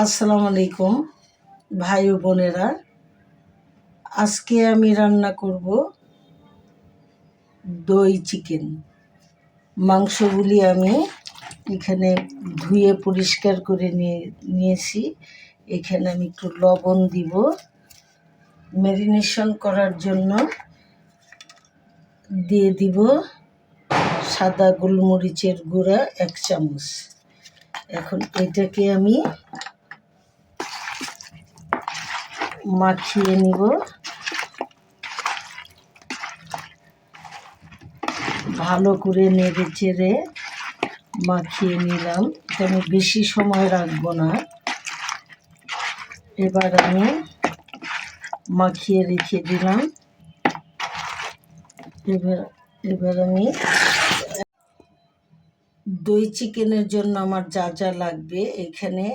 আসসালামু আলাইকুম ভাই ও বোনেরা। আজকে আমি রান্না করব দই চিকেন। মাংসগুলি আমি এখানে ধুয়ে পরিষ্কার করে নিয়েছি। এখানে আমি একটু লবণ দিব। ম্যারিনেশন করার জন্য দিয়ে দিব সাদা গোলমরিচের গুঁড়া 1 চামচ। এখন এটাকে আমি মাখিয়ে নিব। ভালো করে নেড়ে চেড়ে মাখিয়ে নিলাম। এটা আমি বেশি সময় রাখবো না। এবার আমি মাখিয়ে রেখে দিলাম। এবার আমি দই চিকেনের জন্য আমার যা যা লাগবে, এখানে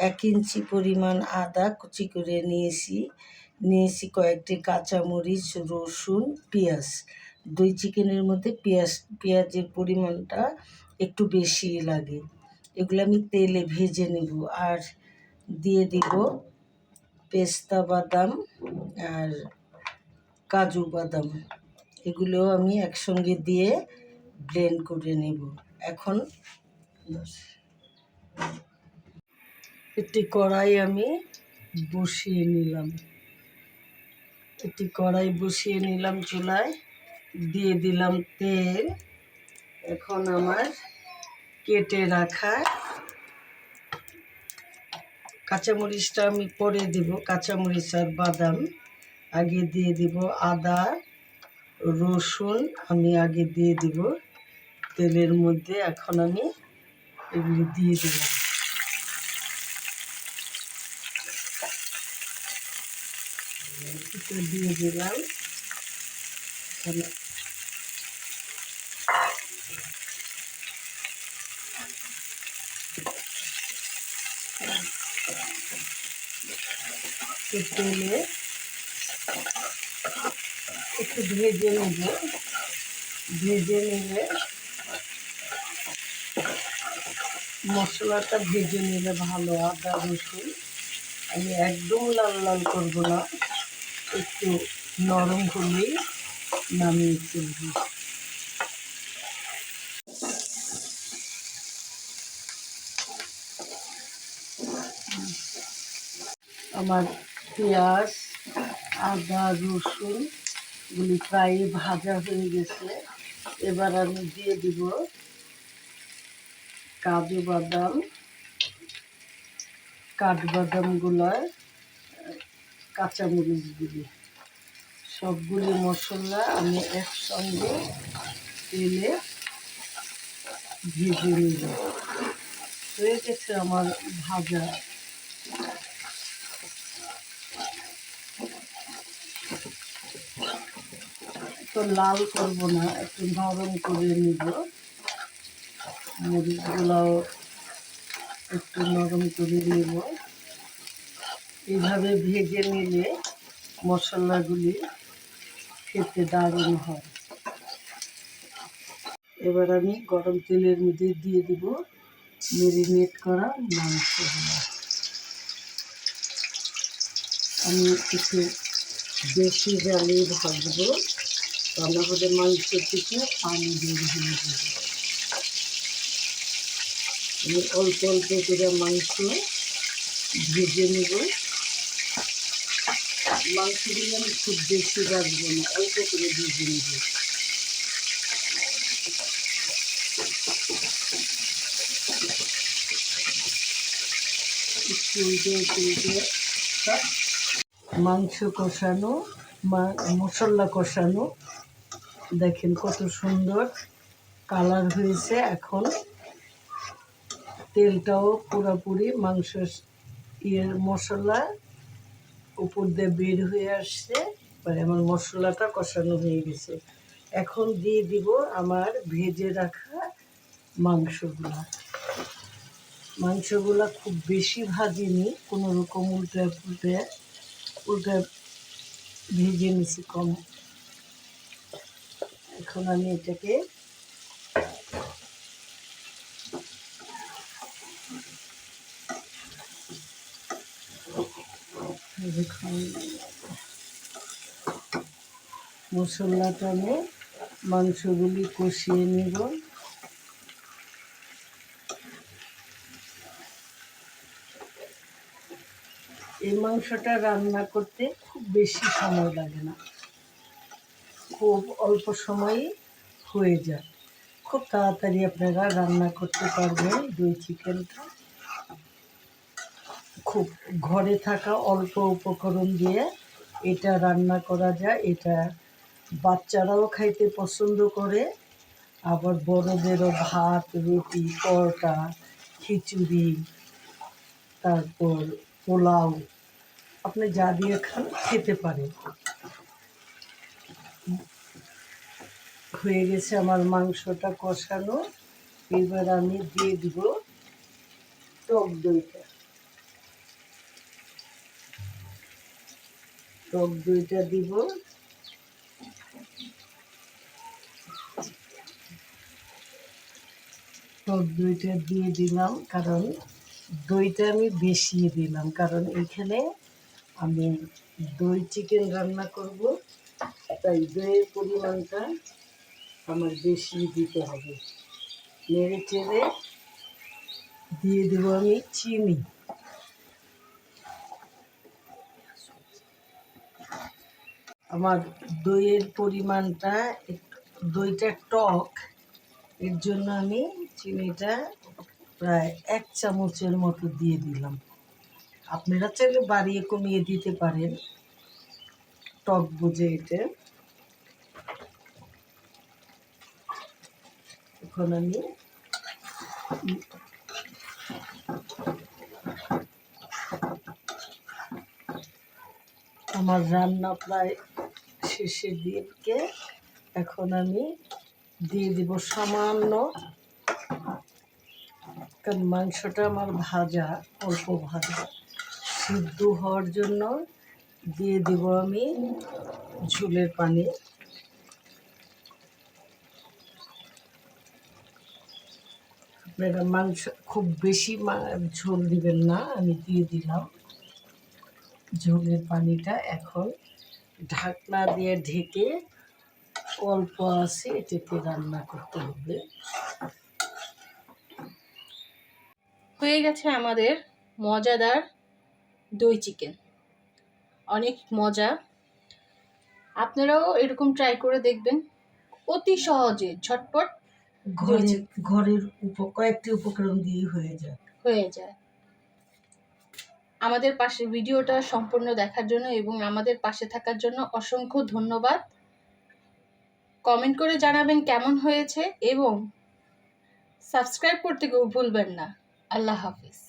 1 ইঞ্চি পরিমাণ আদা কুচি করে নিয়েছি কয়েকটি কাঁচামরিচ, রসুন, পেঁয়াজ। দই চিকেনের মধ্যে পেঁয়াজের পরিমাণটা একটু বেশি লাগে। এগুলো আমি তেলে ভেজে নেব। আর দিয়ে দিব পেস্তা বাদাম আর কাজু বাদাম। এগুলো আমি একসঙ্গে দিয়ে ব্লেন্ড করে নেব। এখন একটি কড়াই আমি বসিয়ে নিলাম চুলায়। দিয়ে দিলাম তেল। এখন আমার কেটে রাখা কাঁচামরিচটা আমি পরে দেব। কাঁচামরিচ আর বাদাম আগে দিয়ে দিব। আদা রসুন আমি আগে দিয়ে দিব তেলের মধ্যে। এখন আমি এগুলি দিয়ে দিলাম। এটা দিয়ে দিলাম। তেলে একটু ভেজে নিলে মশলাটা ভেজে নিলে ভালো। আদা রসুন আমি একদম লাল লাল করবো না, একটু নরম হলেই নামিয়ে ফেলব। আমার পেঁয়াজ আদা রসুনগুলি প্রায় ভাজা হয়ে গেছে। এবার আমি দিয়ে দিব কাজু বাদাম, কাঠবাদামগুলো, কাঁচামরিচগুলি, সবগুলি মশলা আমি একসঙ্গে তেলে ভেজে নিব। হয়ে গেছে আমার ভাজা। তো লাল করব না, একটু নরম করে নিব। মরিচগুলাও একটু নরম করে নিব। এইভাবে ভেজে নিলে মশলাগুলি খেতে দারুণ হয়। এবার আমি গরম তেলের মধ্যে দিয়ে দিব ম্যারিনেট করা মাংসগুলো। আমি একটু বেশি জালে ভাজবো, রান্না করে মাংসের থেকে পানি বের হয়ে যাবে। আমি অল্প অল্প করে মাংস ভেজে নেব। মাংসগুলো আমি খুব বেশি রাখবো না, অল্প করে ভেজে নেব। মাংস কষানো, মশলা কষানো, দেখেন কত সুন্দর কালার হয়েছে। এখন তেলটাও পুরোপুরি মাংস মশলা উপর দিয়ে বের হয়ে আসছে। মানে আমার মশলাটা কষানো হয়ে গেছে। এখন দিয়ে দিব আমার ভেজে রাখা মাংসগুলা খুব বেশি ভাজিনি, কোনো রকম উল্টে ভেজে নিছি কম। এখন আমি এটাকে দেখুন মশলাটা আমি মাংসগুলি কষিয়ে নিব। এই মাংসটা রান্না করতে খুব বেশি সময় লাগে না, খুব অল্প সময়ে হয়ে যায়। খুব তাড়াতাড়ি আপনারা রান্না করতে পারবেন দই চিকেনটা। খুব ঘরে থাকা অল্প উপকরণ দিয়ে এটা রান্না করা যায়। এটা বাচ্চারাও খাইতে পছন্দ করে, আবার বড়দেরও ভাত, রুটি, পরোটা, খিচুড়ি, তারপর পোলাও আপনি যা দিয়ে খান খেতে পারেন। হয়ে গেছে আমার মাংসটা কষানো। এবার আমি দিয়ে দিব টক দইটা। টক দইটা দিব। টক দইটা দিয়ে দিলাম, কারণ দইটা আমি বেশি দিলাম, কারণ এখানে আমি দই চিকেন রান্না করব, তাই দইয়ের পরিমাণটা আমার বেশি দিতে হবে। নেড়ে চেড়ে দিয়ে দেব আমি চিনি। আমার দইয়ের পরিমাণটা দইটা টক, এর জন্য আমি চিনিটা প্রায় 1 চামচের মতো দিয়ে দিলাম। আপনারা চাইলে বাড়িয়ে কমিয়ে দিতে পারেন, টক বুঝে এটা। এখন আমি আমার রান্না প্রায় শেষের দিকে। এখন আমি দিয়ে দিব সামান্য, কারণ মাংসটা আমার ভাজা, অল্প ভাজা, সিদ্ধ হওয়ার জন্য দিয়ে দিব আমি ঝোলের পানি। আপনারা মাংস খুব বেশি ঝোল দিবেন না, আমি দিয়ে দিলাম ঝোলের পানিটা। এখন ঢাকনা দিয়ে ঢেকে অল্প আছে এটাকে রান্না করতে হবে। হয়ে গেছে আমাদের মজাদার দই চিকেন, অনেক মজা। আপনারাও এরকম ট্রাই করে দেখবেন, অতি সহজে ঝটপট ঘরের কয়েকটি উপকরণ দিয়ে হয়ে যায়। আমাদের পাশে ভিডিওটা সম্পূর্ণ দেখার জন্য এবং আমাদের পাশে থাকার জন্য অসংখ্য ধন্যবাদ। কমেন্ট করে জানাবেন কেমন হয়েছে এবং সাবস্ক্রাইব করতে ভুলবেন না। আল্লাহ হাফিজ।